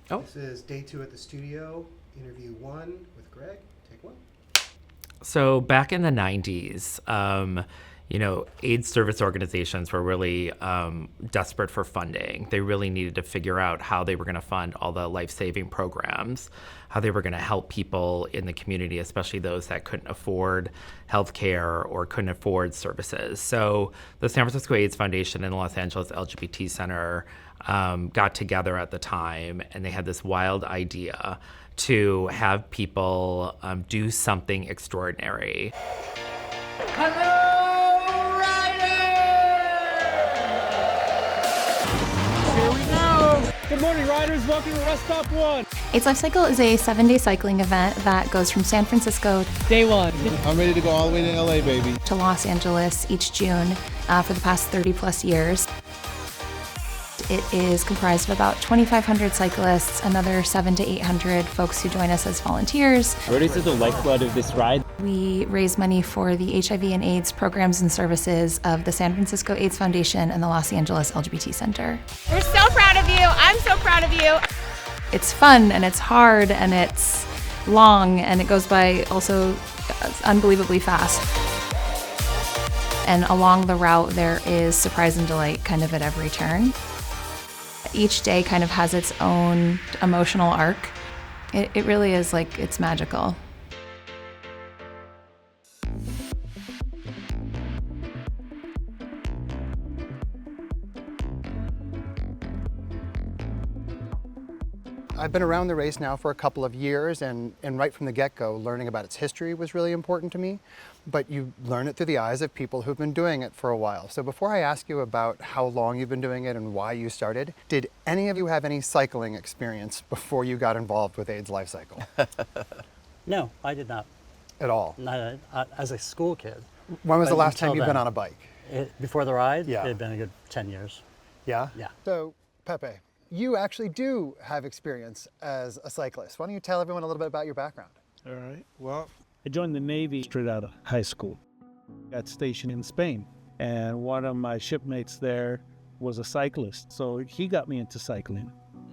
Oh. This is day 2 at the studio, interview 1 with Greg. Take 1. So back in the 90s, AIDS service organizations were really desperate for funding. They really needed to figure out how they were going to fund all the life-saving programs, how they were going to help people in the community, especially those that couldn't afford health care or couldn't afford services. So the San Francisco AIDS Foundation and the Los Angeles LGBT Center got together at the time, and they had this wild idea to have people do something extraordinary. Hello, riders! Here we go! Good morning, riders. Welcome to Rest Stop 1. AIDS LifeCycle is a 7-day cycling event that goes from San Francisco Day 1. I'm ready to go all the way to LA, baby. to Los Angeles each June for the past 30 plus years. It is comprised of about 2,500 cyclists, another 700 to 800 folks who join us as volunteers. What is the lifeblood of this ride? We raise money for the HIV and AIDS programs and services of the San Francisco AIDS Foundation and the Los Angeles LGBT Center. We're so proud of you. I'm so proud of you. It's fun and it's hard and it's long and it goes by also unbelievably fast. And along the route, there is surprise and delight kind of at every turn. Each day kind of has its own emotional arc. It really is like, it's magical. I've been around the race now for a couple of years, and right from the get-go, learning about its history was really important to me. But you learn it through the eyes of people who've been doing it for a while. So before I ask you about how long you've been doing it and why you started, did any of you have any cycling experience before you got involved with AIDS LifeCycle? No, I did not. At all? Not as a school kid. When was the But last time until you've been then. on a bike? Before the ride, Yeah. it had been a good 10 years. Yeah? Yeah. So, Pepe, you actually do have experience as a cyclist. Why don't you tell everyone a little bit about your background? All right. Well, I joined the Navy straight out of high school. Got stationed in Spain, and one of my shipmates there was a cyclist, so he got me into cycling.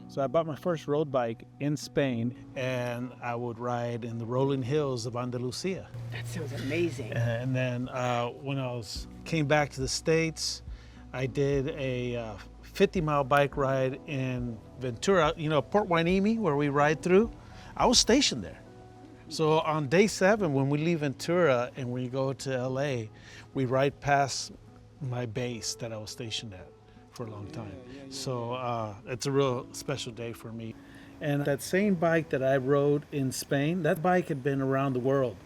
So I bought my first road bike in Spain, and I would ride in the rolling hills of Andalusia. That sounds amazing. And then when I came back to the States, I did a 50-mile bike ride in Ventura, Port Hueneme, where we ride through. I was stationed there. So on day 7, when we leave Ventura and we go to LA, we ride past my base that I was stationed at for a long time. So it's a real special day for me. And that same bike that I rode in Spain, that bike had been around the world.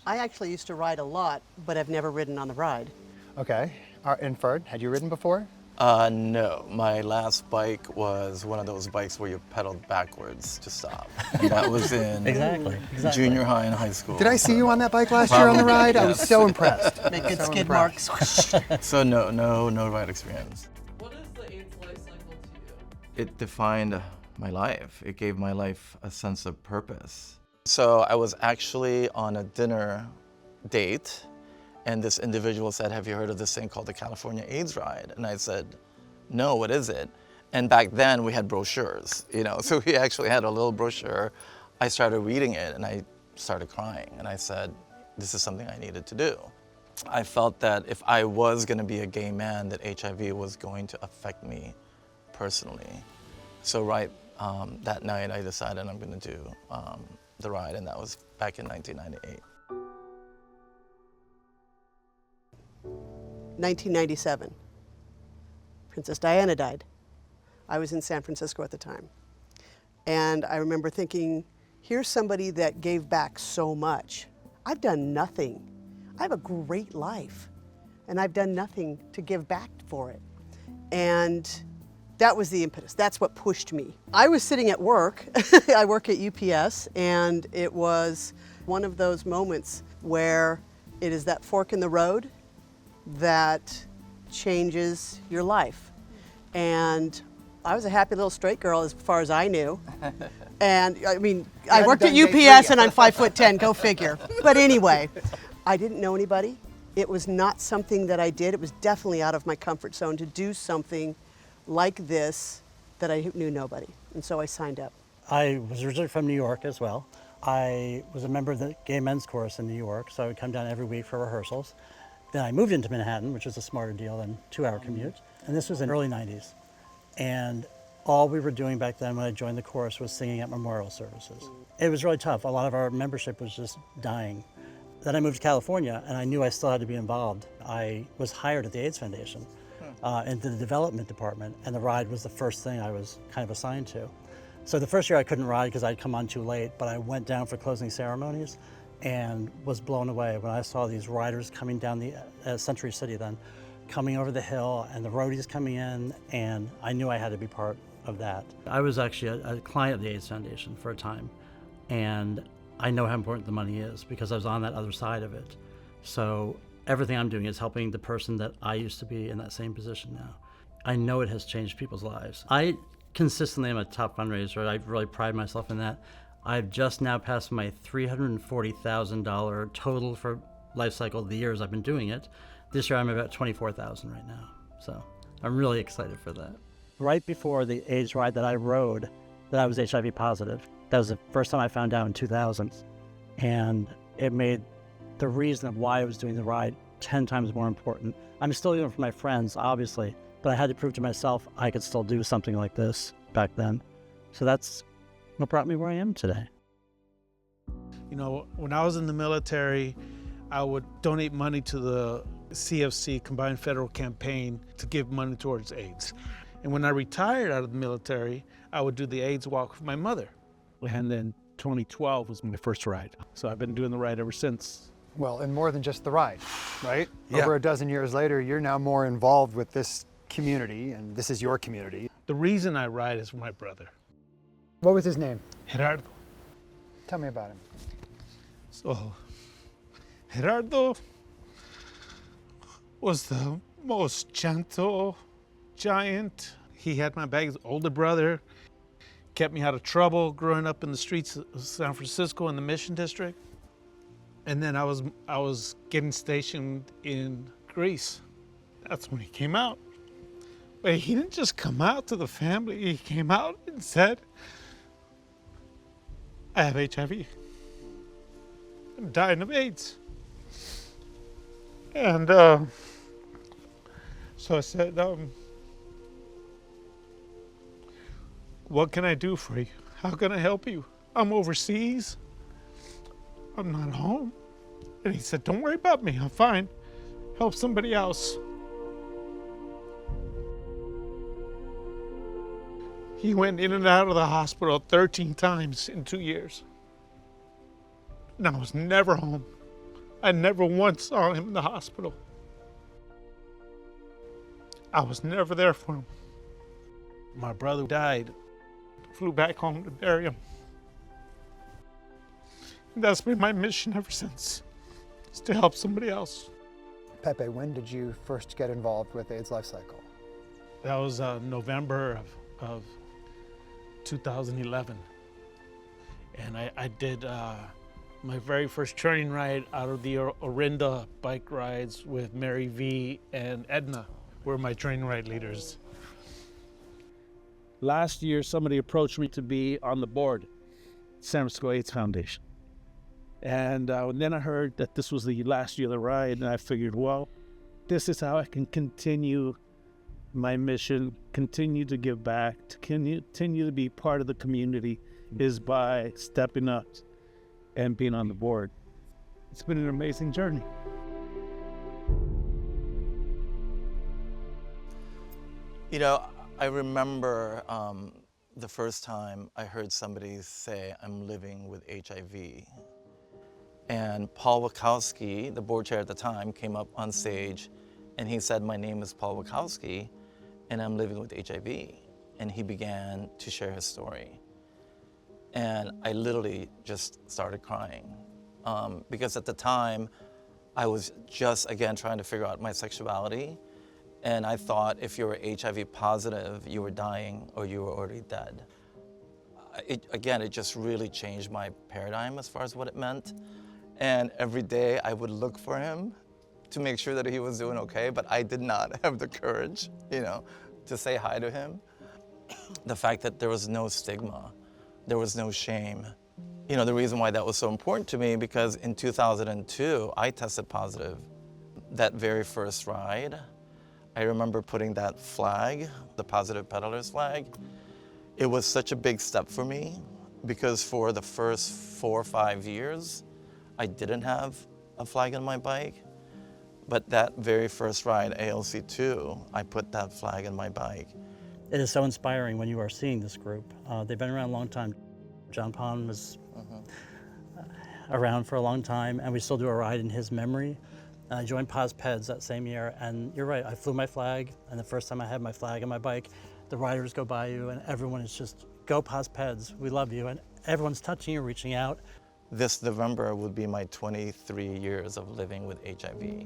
I actually used to ride a lot, but I've never ridden on the ride. Okay. And Ferd, had you ridden before? No, my last bike was one of those bikes where you pedaled backwards to stop. That was in Exactly. junior high and high school. Did I see you on that bike last year on the ride? I was so impressed. Make good So skid impressed. marks. So no ride experience. What is the AIDS life cycle to you? It defined my life. It gave my life a sense of purpose. So I was actually on a dinner date, and this individual said, "Have you heard of this thing called the California AIDS Ride?" And I said, "No, what is it?" And back then we had brochures, so we actually had a little brochure. I started reading it and I started crying, and I said, this is something I needed to do. I felt that if I was going to be a gay man, that HIV was going to affect me personally. So that night I decided I'm going to do the ride, and that was back in 1998. 1997. Princess Diana died. I was in San Francisco at the time. And I remember thinking, here's somebody that gave back so much. I've done nothing. I have a great life, and I've done nothing to give back for it. And that was the impetus. That's what pushed me. I was sitting at work. I work at UPS, and it was one of those moments where it is that fork in the road that changes your life. And I was a happy little straight girl as far as I knew. And I mean, I worked at UPS and I'm 5'10", go figure. But anyway, I didn't know anybody. It was not something that I did. It was definitely out of my comfort zone to do something like this that I knew nobody. And so I signed up. I was originally from New York as well. I was a member of the gay men's chorus in New York, so I would come down every week for rehearsals. Then I moved into Manhattan, which was a smarter deal than 2-hour commute. And this was in the early 90s. And all we were doing back then when I joined the chorus was singing at memorial services. It was really tough. A lot of our membership was just dying. Then I moved to California, and I knew I still had to be involved. I was hired at the AIDS Foundation into the development department, and the ride was the first thing I was kind of assigned to. So the first year I couldn't ride because I'd come on too late, but I went down for closing ceremonies and was blown away when I saw these riders coming down the Century City then, coming over the hill, and the roadies coming in, and I knew I had to be part of that. I was actually a client of the AIDS Foundation for a time, and I know how important the money is because I was on that other side of it. So everything I'm doing is helping the person that I used to be in that same position now. I know it has changed people's lives. I consistently am a top fundraiser. I really pride myself in that. I've just now passed my $340,000 total for LifeCycle the years I've been doing it. This year I'm about $24,000 right now. So I'm really excited for that. Right before the AIDS ride that I rode, that I was HIV positive. That was the first time I found out in 2000. And it made the reason of why I was doing the ride 10 times more important. I'm still doing it for my friends, obviously, but I had to prove to myself I could still do something like this back then. So that's what brought me where I am today. You know, when I was in the military, I would donate money to the CFC, Combined Federal Campaign, to give money towards AIDS. And when I retired out of the military, I would do the AIDS walk with my mother. And then 2012 was my first ride. So I've been doing the ride ever since. Well, and more than just the ride, right? Yeah. Over a dozen years later, you're now more involved with this community, and this is your community. The reason I ride is for my brother. What was his name? Gerardo. Tell me about him. So, Gerardo was the most gentle giant. He had my back, his older brother, kept me out of trouble growing up in the streets of San Francisco in the Mission District. And then I was getting stationed in Greece. That's when he came out. But he didn't just come out to the family. He came out and said, I have HIV. I'm dying of AIDS. And so I said, what can I do for you? How can I help you? I'm overseas. I'm not home. And he said, don't worry about me, I'm fine. Help somebody else. He went in and out of the hospital 13 times in 2 years. And I was never home. I never once saw him in the hospital. I was never there for him. My brother died, flew back home to bury him. And that's been my mission ever since, is to help somebody else. Pepe, when did you first get involved with AIDS LifeCycle? That was November of 2011. And I did my very first training ride out of the Orinda bike rides with Mary V and Edna were my training ride leaders. Last year, somebody approached me to be on the board, San Francisco AIDS Foundation. And then I heard that this was the last year of the ride, and I figured, well, this is how I can continue my mission, continue to give back, to continue to be part of the community, is by stepping up and being on the board. It's been an amazing journey. You know, I remember the first time I heard somebody say, I'm living with HIV. And Paul Wachowski, the board chair at the time, came up on stage and he said, my name is Paul Wachowski and I'm living with HIV. And he began to share his story. And I literally just started crying. Because at the time, I was just, again, trying to figure out my sexuality. And I thought if you were HIV positive, you were dying or you were already dead. It just really changed my paradigm as far as what it meant. And every day I would look for him to make sure that he was doing okay, but I did not have the courage, to say hi to him. The fact that there was no stigma There was no shame. You know, the reason why that was so important to me, because in 2002, I tested positive. That very first ride, I remember putting that flag, the Positive Peddlers flag. It was such a big step for me, because for the first 4 or 5 years, I didn't have a flag on my bike. But that very first ride, ALC2, I put that flag on my bike. It is so inspiring when you are seeing this group. They've been around a long time. John Pond was around for a long time, and we still do a ride in his memory. I joined PosPeds that same year, and you're right, I flew my flag, and the first time I had my flag on my bike, the riders go by you, and everyone is just, go PosPeds, we love you, and everyone's touching you, reaching out. This November would be my 23 years of living with HIV.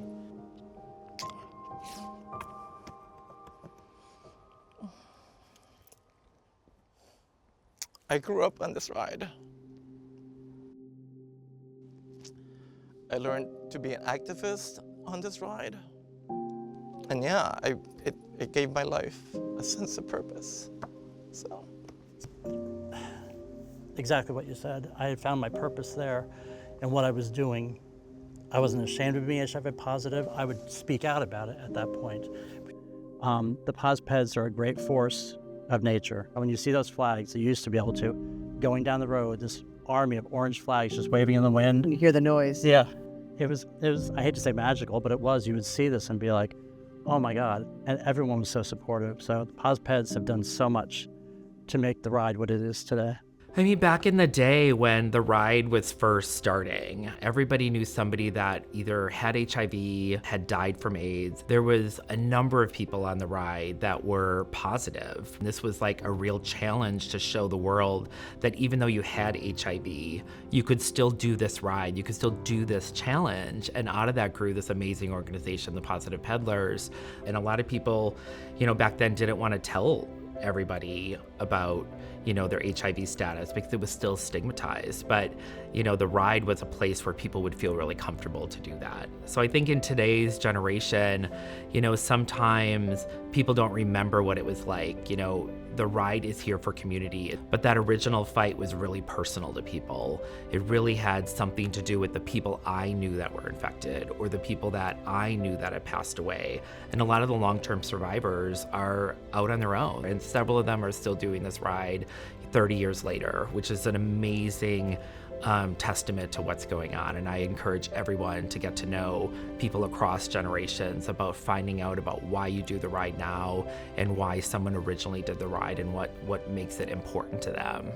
I grew up on this ride. I learned to be an activist on this ride. And yeah, it gave my life a sense of purpose. So. Exactly what you said. I had found my purpose there and what I was doing. I wasn't ashamed of being HIV positive. I would speak out about it at that point. The PosPeds are a great force of nature. When you see those flags, you used to be able to, going down the road, this army of orange flags just waving in the wind. You hear the noise. Yeah. It was, I hate to say magical, but it was. You would see this and be like, oh my God. And everyone was so supportive. So the PosPeds have done so much to make the ride what it is today. I mean, back in the day when the ride was first starting, everybody knew somebody that either had HIV, had died from AIDS. There was a number of people on the ride that were positive. This was like a real challenge to show the world that even though you had HIV, you could still do this ride, you could still do this challenge. And out of that grew this amazing organization, the Positive Peddlers. And a lot of people, you know, back then didn't want to tell everybody about, you know, their HIV status because it was still stigmatized. But, you know, the ride was a place where people would feel really comfortable to do that. So I think in today's generation, you know, sometimes people don't remember what it was like. You know, the ride is here for community, but that original fight was really personal to people. It really had something to do with the people I knew that were infected or the people that I knew that had passed away. And a lot of the long-term survivors are out on their own, and several of them are still doing this ride 30 years later, which is an amazing testament to what's going on. And I encourage everyone to get to know people across generations about finding out about why you do the ride now and why someone originally did the ride and what makes it important to them.